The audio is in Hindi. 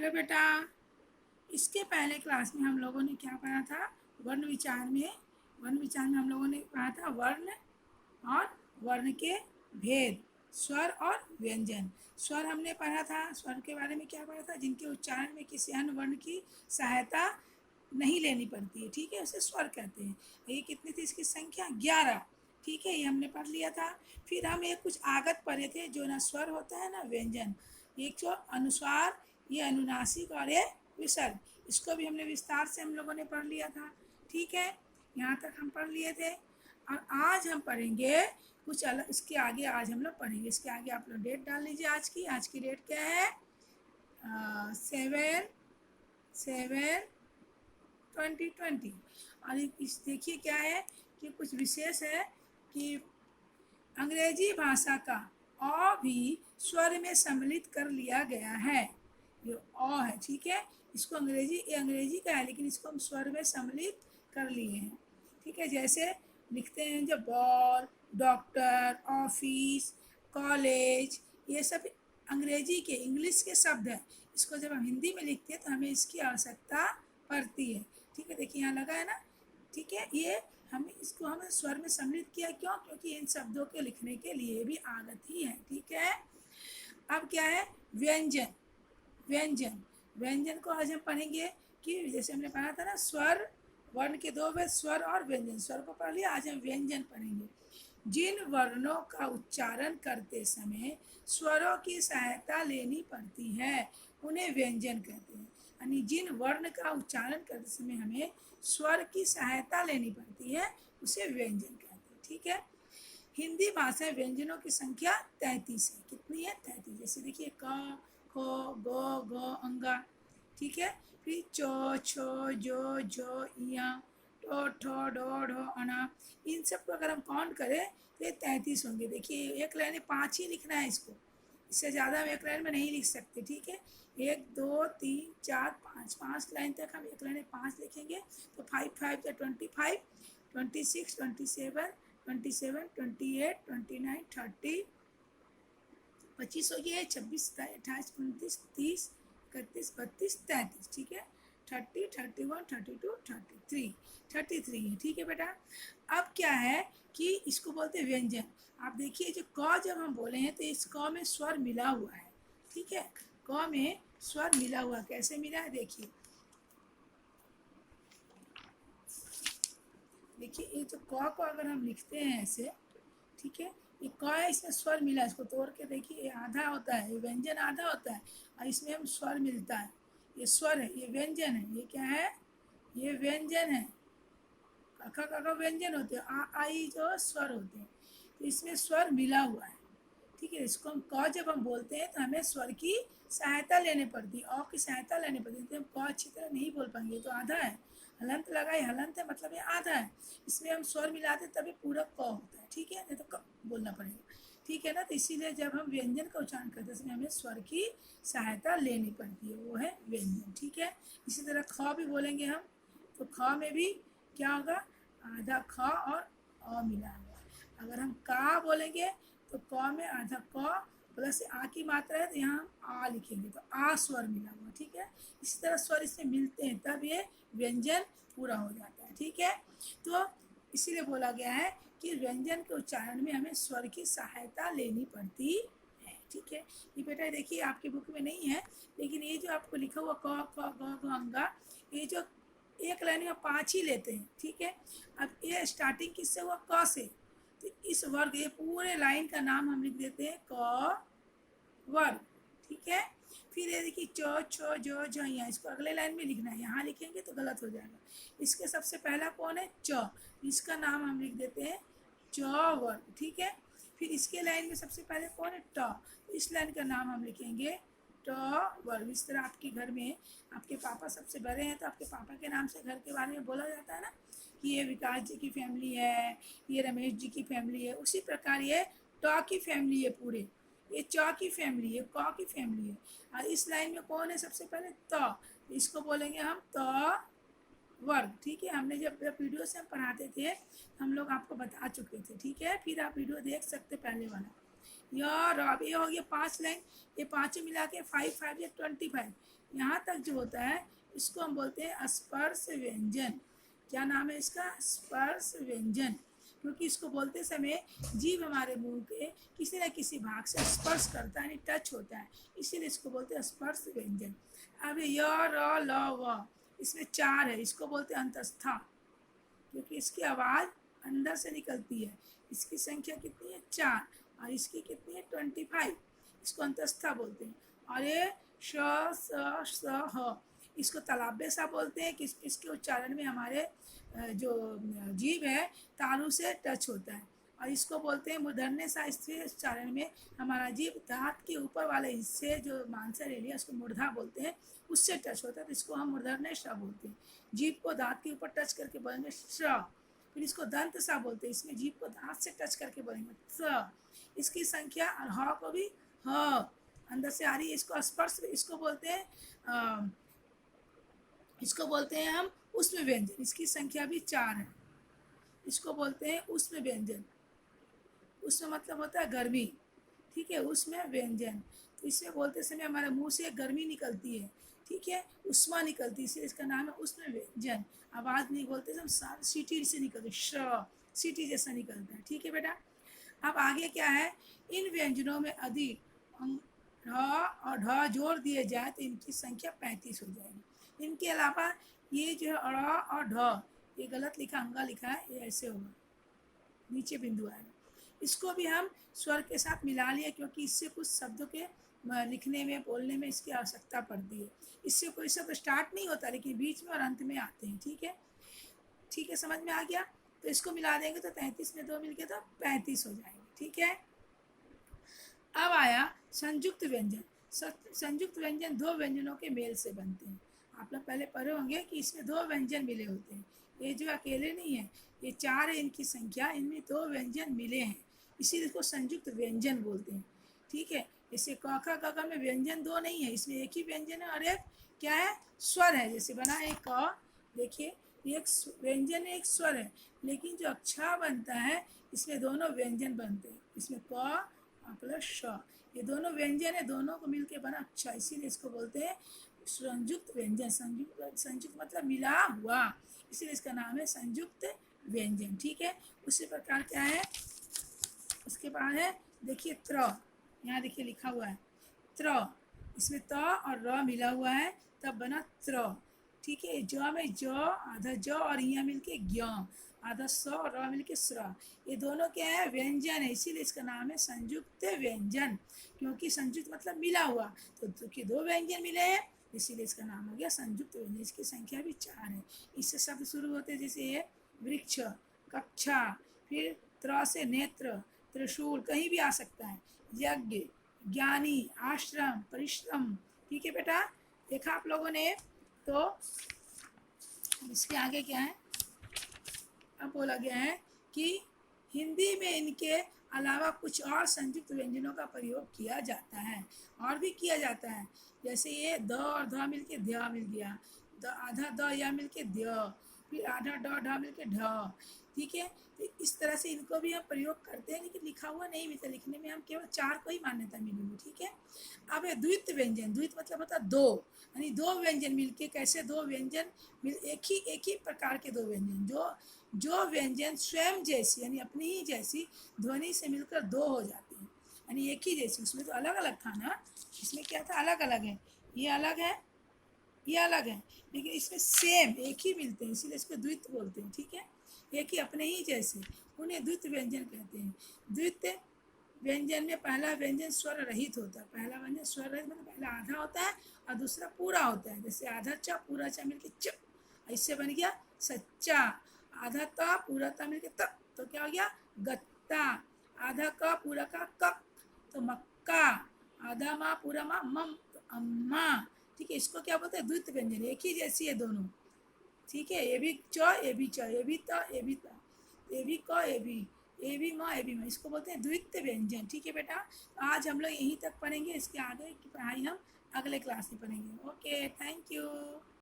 हेलो बेटा। इसके पहले क्लास में हम लोगों ने क्या पढ़ा था? वर्ण विचार में हम लोगों ने पढ़ा था वर्ण और वर्ण के भेद, स्वर और व्यंजन। स्वर हमने पढ़ा था। स्वर के बारे में क्या पढ़ा था? जिनके उच्चारण में किसी अन्य वर्ण की सहायता नहीं लेनी पड़ती है, ठीक है, उसे स्वर कहते हैं। ये कितनी थी इसकी संख्या? 11। ठीक है, ये हमने पढ़ लिया था। फिर हम ये कुछ आगत पढ़े थे, जो ना स्वर होता है ना व्यंजन। एक जो अनुस्वार, ये अनुनासिक और ये विसर्ग, इसको भी हमने विस्तार से हम लोगों ने पढ़ लिया था। ठीक है, यहाँ तक हम पढ़ लिए थे। और आज हम पढ़ेंगे कुछ अलग। इसके आगे आज हम लोग पढ़ेंगे, इसके आगे आप लोग डेट डाल लीजिए। आज की डेट क्या है? 7/7/2020। और इस देखिए क्या है कि कुछ विशेष है कि अंग्रेजी भाषा का अ भी स्वर में सम्मिलित कर लिया गया है। ये अ है, ठीक है, इसको ये अंग्रेजी का है, लेकिन इसको हम स्वर में सम्मिलित कर लिए हैं। ठीक है, जैसे लिखते हैं जब बॉल, डॉक्टर, ऑफिस, कॉलेज, ये सब अंग्रेजी के, इंग्लिश के शब्द हैं। इसको जब हम हिंदी में लिखते हैं तो हमें इसकी आवश्यकता पड़ती है। ठीक है, देखिए यहाँ लगा है ना। ठीक है, ये हमें स्वर में सम्मिलित किया। क्यों? क्योंकि इन शब्दों के लिखने के लिए भी आगत ही है। ठीक है, अब क्या है? व्यंजन। व्यंजन व्यंजन को आज हम पढ़ेंगे कि जैसे हमने पढ़ा था ना, स्वर, वर्ण के दो भेद, स्वर और व्यंजन। स्वर को पढ़ लिया, आज हम व्यंजन पढ़ेंगे। जिन वर्णों का उच्चारण करते समय स्वरों की सहायता लेनी पड़ती है, उन्हें व्यंजन कहते हैं। यानी जिन वर्ण का उच्चारण करते समय हमें स्वर की सहायता लेनी पड़ती है, उसे व्यंजन कहते हैं। ठीक है, हिंदी भाषा में व्यंजनों की संख्या 33 है। कितनी है? 33। जैसे देखिए क, खो, गो, गो, अंगा। ठीक है, फिर चो, छो, जो, झो, इया, टो, ठो, डो, ढो, अना। इन सब को अगर हम काउंट करें तो ये 33 होंगे। देखिए एक लाइन में 5 ही लिखना है इसको, इससे ज़्यादा हम एक लाइन में नहीं लिख सकते। ठीक है, 1 2 3 4 5, 5 लाइन तक हम एक लाइन में 5 लिखेंगे तो 5 5 या 25, 26, 27, 27, 28, 29, 30, 25 हो गया, 26, 28, 29, 30, 31, 32, 33। ठीक है, 30, 31, 32, 33, 33 है। ठीक है बेटा, अब क्या है कि इसको बोलते हैं व्यंजन। आप देखिए जो क जब हम बोले हैं तो इस क में स्वर मिला हुआ है। ठीक है, क में स्वर मिला हुआ, कैसे मिला है देखिए। देखिए ये जो क को अगर हम लिखते हैं ऐसे, ठीक है, ये क है, इसमें स्वर मिला, इसको तोड़ के देखिए, ये आधा होता है, ये व्यंजन आधा होता है और इसमें हम स्वर मिलता है। ये स्वर है, ये व्यंजन है। ये क्या है? ये व्यंजन है। क ख व्यंजन होते हैं, आ आई जो स्वर होते हैं, तो इसमें स्वर मिला हुआ है। ठीक है, इसको हम क जब हम बोलते हैं तो हमें स्वर की सहायता लेनी पड़ती है, अ की सहायता लेनी पड़ती है, तो हम क अच्छी तरह नहीं बोल पाएंगे, तो आधा है। हलंत लगाए, हलंत है मतलब ये आधा है, इसमें हम स्वर मिलाते तभी पूरा क होता है। ठीक है, नहीं तो क बोलना पड़ेगा। ठीक है ना, तो इसीलिए जब हम व्यंजन का उच्चारण करते समय हमें स्वर की सहायता लेनी पड़ती है, वो है व्यंजन। ठीक है, इसी तरह ख भी बोलेंगे हम, तो ख में भी क्या होगा? आधा ख और अ मिला हुआ। अगर हम का बोलेंगे तो क में आधा क प्लस आ की मात्रा है, तो यहाँ हम आ लिखेंगे, तो आ स्वर मिला हुआ। ठीक है, इसी तरह स्वर इससे मिलते हैं तब ये व्यंजन पूरा हो जाता है। ठीक है, तो इसीलिए बोला गया है कि व्यंजन के उच्चारण में हमें स्वर की सहायता लेनी पड़ती है। ठीक है, ये बेटा देखिए आपकी बुक में नहीं है, लेकिन ये जो आपको लिखा हुआ क ख ग घ अंगा, ये जो एक लाइन में 5 ही लेते हैं। ठीक है, अब ये स्टार्टिंग किससे हुआ? क से, तो इस वर्ग, ये पूरे लाइन का नाम हम लिख देते हैं क वर्ग। ठीक है, फिर ये देखिए चो, छो, जो, झैया, इसको अगले लाइन में लिखना है, यहाँ लिखेंगे तो गलत हो जाएगा। इसके सबसे पहला कौन है? च, इसका नाम हम लिख देते हैं च वर्ग। ठीक है, फिर इसके लाइन में सबसे पहले कौन है? ट, इस लाइन का नाम हम लिखेंगे ट वर्ग। इस तरह आपके घर में आपके पापा सबसे बड़े हैं तो आपके पापा के नाम से घर के बारे में बोला जाता है ना, कि ये विकास जी की फैमिली है, ये रमेश जी की फैमिली है। उसी प्रकार ये ट की फैमिली है पूरे, ये च की फैमिली है, क की फैमिली है। और इस लाइन में कौन है? सबसे पहले त, इसको बोलेंगे हम त वर्ग। ठीक है, हमने जब वीडियो से हम पढ़ाते थे हम लोग आपको बता चुके थे। ठीक है, फिर आप वीडियो देख सकते पहले वाला। य र। अब ये हो गया 5 लाइन, ये पांचों मिला के 5 5 या 25, यहाँ तक जो होता है इसको हम बोलते हैं स्पर्श व्यंजन। क्या नाम है इसका? स्पर्श व्यंजन। क्योंकि इसको बोलते समय जीभ हमारे मुंह के किसी न किसी भाग से स्पर्श करता है, यानी टच होता है, इसीलिए इसको बोलते हैं स्पर्श व्यंजन। अब य र ल व, इसमें 4 है, इसको बोलते हैं अंतस्था, क्योंकि इसकी आवाज़ अंदर से निकलती है। इसकी संख्या कितनी है? 4, और इसकी कितनी है? 25, इसको अंतस्था बोलते हैं। और ये श स ह, इसको तालाब्य सा बोलते हैं कि इसके उच्चारण में हमारे जो जीभ है तालु से टच होता है। और इसको बोलते हैं मूर्धन्य सा, इसके उच्चारण में हमारा जीभ दांत के ऊपर वाले हिस्से जो मांसल एरिया उसको मूर्धा बोलते हैं, उससे टच होता है, तो इसको हम मूर्धन्य श बोलते हैं। जीभ को दांत के ऊपर टच करके बोलेंगे श। फिर इसको दंत सा बोलते हैं, इसमें जीभ को दांत से टच करके बोलेंगे स। इसकी संख्या, और ह को भी ह अंदर से आ रही है, इसको स्पर्श, इसको बोलते हैं हम उष्म व्यंजन। इसकी संख्या भी 4 है, इसको बोलते हैं उष्म व्यंजन। उष्म मतलब होता है गर्मी, ठीक है, उष्म व्यंजन। तो इसमें बोलते समय हमारे मुंह से गर्मी निकलती है, ठीक है, उष्मा निकलती है, इसलिए इसका नाम है उष्म व्यंजन। आवाज़ नहीं बोलते हम, सीटी से निकलते, श सीटी जैसा निकलता है, ठीक है बेटा। अब आगे क्या है? इन व्यंजनों में यदि ढ और ढ जोड़ दिए जाए तो इनकी संख्या 35 हो जाएगी। इनके अलावा ये जो है अड़ और ढ, ये गलत लिखा, अंगा लिखा है, ये ऐसे होगा, नीचे बिंदु आएगा। इसको भी हम स्वर के साथ मिला लिया, क्योंकि इससे कुछ शब्दों के लिखने में, बोलने में इसकी आवश्यकता पड़ती है। इससे कोई शब्द स्टार्ट नहीं होता, लेकिन बीच में और अंत में आते हैं, ठीक है, ठीक है, समझ में आ गया। तो इसको मिला देंगे तो 33 में 2 मिल गए तो 35 हो जाएंगे, ठीक है। अब आया संयुक्त व्यंजन। संयुक्त व्यंजन 2 व्यंजनों के मेल से बनते हैं। आप लोग पहले पढ़े होंगे कि इसमें 2 व्यंजन मिले होते हैं, ये जो अकेले नहीं है, ये 4 है इनकी संख्या, इनमें 2 व्यंजन मिले हैं, इसीलिए इसको संयुक्त व्यंजन बोलते हैं, ठीक है। जैसे क ख ग घ में व्यंजन 2 नहीं है, इसमें एक ही व्यंजन है और एक क्या है? स्वर है। जैसे बना है क, देखिए एक व्यंजन है, एक स्वर है, लेकिन जो अक्षा बनता है इसमें दोनों व्यंजन बनते हैं, इसमें क प्लस श, ये दोनों व्यंजन है, दोनों को मिलके बना अच्छा, इसीलिए इसको बोलते हैं संयुक्त व्यंजन। संयुक्त मतलब मिला हुआ, इसीलिए इसका नाम है संयुक्त व्यंजन, ठीक है। उसी प्रकार क्या है, उसके बाद है देखिए त्र, यहाँ देखिए लिखा हुआ है त्र, इसमें त और र मिला हुआ है, तब बना त्र, ठीक है। ज में ज, आधा ज और यहाँ मिलके ज्ञ, आधा स और र मिलके स्र, ये दोनों क्या है? व्यंजन है, इसीलिए इसका नाम है संयुक्त व्यंजन। क्योंकि संयुक्त मतलब मिला हुआ, तो क्योंकि 2 व्यंजन मिले हैं, इसीलिए इसका नाम हो गया संयुक्त व्यंजन। इसकी संख्या भी 4 है। इससे शब्द शुरू होते हैं, जैसे ये वृक्ष, कक्षा, फिर त्र से नेत्र, त्रिशूल, कहीं भी आ सकता है, यज्ञ, ज्ञानी, आश्रम, परिश्रम, ठीक है बेटा, देखा आप लोगों ने। तो इसके आगे क्या है, अब बोला गया है कि हिंदी में इनके अलावा कुछ और संयुक्त व्यंजनों का प्रयोग किया जाता है, और भी किया जाता है। जैसे ये द और ध मिलके ध्य मिल गया, आधा द या मिलके ध्य, फिर आधा ड ढ मिलके ढ, ठीक है। तो इस तरह से इनको भी हम प्रयोग करते हैं, लेकिन लिखा हुआ नहीं मिलता, लिखने में हम केवल 4 को ही मान्यता मिलेगी, ठीक है। अब है द्वित व्यंजन। द्वित मतलब होता है 2, यानी 2 व्यंजन मिलके, कैसे 2 व्यंजन मिल, एक ही प्रकार के 2 व्यंजन, जो व्यंजन स्वयं जैसी, यानी अपनी ही जैसी ध्वनि से मिलकर 2 हो जाती हैं, यानी एक ही जैसी। उसमें तो अलग अलग था ना, इसमें क्या था? अलग अलग है, ये अलग है, ये अलग है, लेकिन इसमें सेम एक ही मिलते हैं, इसीलिए इसको द्वित बोलते हैं, ठीक है। एक ही अपने ही जैसे, उन्हें द्वित व्यंजन कहते हैं। द्वित व्यंजन में पहला व्यंजन स्वर रहित होता है। पहला व्यंजन स्वर रहित मतलब पहला आधा होता है और दूसरा पूरा होता है। जैसे आधा च पूरा च मिलके च, इससे बन गया सच्चा। आधा त पूरा त मिलके त, तो क्या हो गया? गत्ता। आधा क पूरा का क, तो मक्का। आधा माँ पूरा माँ मम, तो अम्मा, ठीक है। इसको क्या बोलते हैं? द्वित व्यंजन, एक ही जैसी है दोनों, ठीक है। ये भी च, ये भी च, ये भी त, ये भी त, ये भी क, ये भी माँ, ये भी माँ, इसको बोलते हैं द्वित व्यंजन, ठीक है बेटा। आज हम लोग यहीं तक पढ़ेंगे, इसके आगे की पढ़ाई हम अगले क्लास में पढ़ेंगे। Okay, thank you.